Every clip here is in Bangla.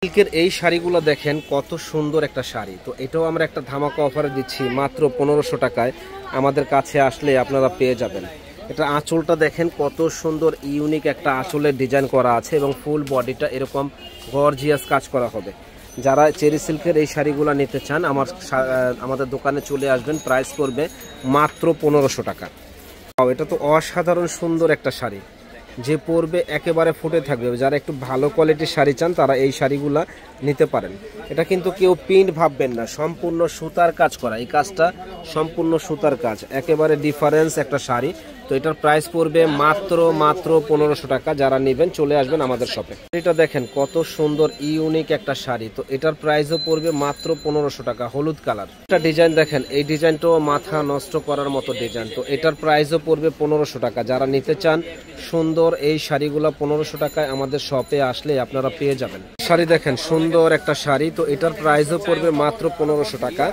সিল্কের এই শাড়িগুলো দেখেন কত সুন্দর একটা শাড়ি। তো এটাও আমরা একটা ধামাকা অফারে দিচ্ছি মাত্র 1500 টাকায়। আমাদের কাছে আসলে আপনারা পেয়ে যাবেন। এটা আঁচলটা দেখেন কত সুন্দর ইউনিক একটা আঁচলের ডিজাইন করা আছে এবং ফুল বডিটা এরকম গর্জিয়াস কাজ করা হবে। যারা চেরি সিল্কের এই শাড়িগুলো নিতে চান আমাদের দোকানে চলে আসবেন। প্রাইস করবে মাত্র 1500 টাকা। এটা তো অসাধারণ সুন্দর একটা শাড়ি, যে পরবে একেবারে ফুটে থাকবে। যারা একটু ভালো কোয়ালিটির শাড়ি চান তারা এই শাড়িগুলা নিতে পারেন। এটা কিন্তু কেউ প্রিন্ট ভাববেন না, সম্পূর্ণ সুতার কাজ করা। এই কাজটা সম্পূর্ণ সুতার কাজ, একেবারে ডিফারেন্স একটা শাড়ি। তো এটার প্রাইস পড়বে মাত্র 1500 টাকা। যারা নেবেন চলে আসবেন আমাদের শপে। এটা দেখেন কত সুন্দর ইউনিক একটা শাড়ি। তো এটার প্রাইসও পড়বে মাত্র 1500 টাকা, হলুদ কালার। একটা ডিজাইন দেখেন, এই ডিজাইনটাও মাথা নষ্ট করার মতো ডিজাইন। তো এটার প্রাইসও পড়বে 1500 টাকা। যারা নিতে চান সুন্দর এই শাড়িগুলো 1500 টাকায় আমাদের শপে আসলে আপনারা পেয়ে যাবেন। শাড়ি দেখেন সুন্দর একটা শাড়ি। তো এটার প্রাইসও পড়বে মাত্র 1500 টাকা।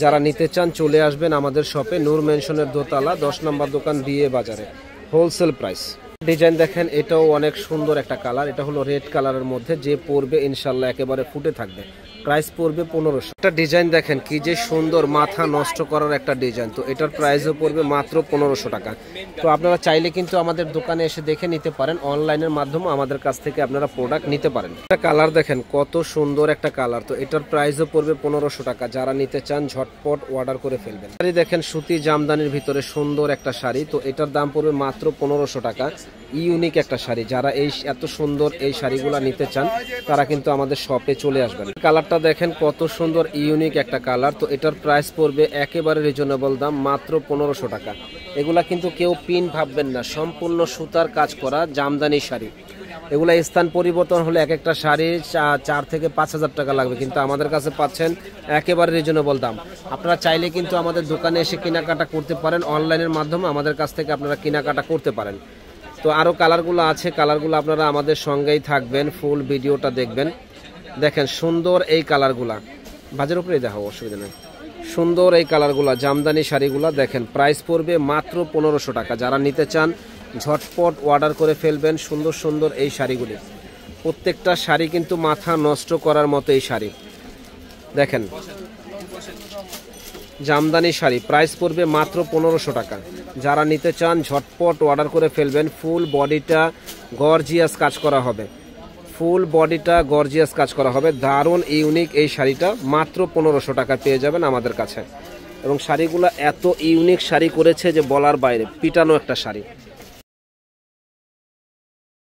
যারা নিতে চান চলে আসবেন আমাদের শপে, নূর মেনশনের দোতলা 10 নম্বর দোকান বিয়ে বাজারে, হোলসেল প্রাইস। ডিজাইন দেখেন, এটাও অনেক সুন্দর একটা কালার। এটা হলো রেড কালারের মধ্যে, যে পরবে ইনশাল্লাহ একেবারে ফুটে থাকবে। প্রাইস পড়বে 1500। একটা ডিজাইন দেখেন কি যে সুন্দর, মাথা নষ্ট করার একটা ডিজাইন। তো এটার প্রাইসও পড়বে মাত্র 1500 টাকা। তো আপনারা চাইলে কিন্তু আমাদের দোকানে এসে দেখে নিতে পারেন, অনলাইনের মাধ্যমে আমাদের কাছ থেকে আপনারা প্রোডাক্ট নিতে পারেন। একটা কালার দেখেন কত সুন্দর একটা কালার। তো এটার প্রাইসও পড়বে 1500 টাকা। যারা নিতে চান ঝটপট অর্ডার করে ফেলবেন। শাড়ি দেখেন সুতি জামদানির ভিতরে সুন্দর একটা শাড়ি। তো এটার দাম পড়বে মাত্র 1500 টাকা। ইউনিক একটা শাড়ি। যারা এই এত সুন্দর এই শাড়িগুলো নিতে চান তারা কিন্তু আমাদের শপে চলে আসবেন। কালারটা দেখেন কত সুন্দর ইউনিক একটা কালার। তো এটার প্রাইস পড়বে একেবারে রিজনেবল দাম, মাত্র 1500 টাকা। এগুলা কিন্তু কেউ পিন ভাববেন না, সম্পূর্ণ সুতার কাজ করা জামদানি শাড়ি। এগুলা স্থান পরিবর্তন হলে এক একটা শাড়ি 4 থেকে 5000 টাকা লাগবে, কিন্তু আমাদের কাছে পাচ্ছেন একেবারে রিজনেবল দাম। আপনারা চাইলে কিন্তু আমাদের দোকানে এসে কেনাকাটা করতে পারেন, অনলাইনের মাধ্যমে আমাদের কাছ থেকে আপনারা কেনাকাটা করতে পারেন। তো আরও কালারগুলো আছে, কালারগুলো আপনারা আমাদের সঙ্গেই থাকবেন, ফুল ভিডিওটা দেখবেন। দেখেন সুন্দর এই কালারগুলা, বাজার উপরে দেখাবো, অসুবিধা নেই। সুন্দর এই কালারগুলা জামদানি শাড়িগুলা দেখেন, প্রাইস পড়বে মাত্র 1500 টাকা। যারা নিতে চান ঝটপট অর্ডার করে ফেলবেন। সুন্দর সুন্দর এই শাড়িগুলি, প্রত্যেকটা শাড়ি কিন্তু মাথা নষ্ট করার মতো এই শাড়ি দেখেন, জামদানি শাড়ি। প্রাইস পড়বে মাত্র 1500 টাকা। যারা নিতে চান ঝটপট অর্ডার করে ফেলবেন। ফুল বডিটা গর্জিয়াস কাজ করা হবে, ফুল বডিটা গর্জিয়াস কাজ করা হবে। দারুণ ইউনিক এই শাড়িটা মাত্র 1500 টাকা পেয়ে যাবেন আমাদের কাছে। এবং শাড়িগুলো এত ইউনিক শাড়ি করেছে যে বলার বাইরে, পিটানো একটা শাড়ি।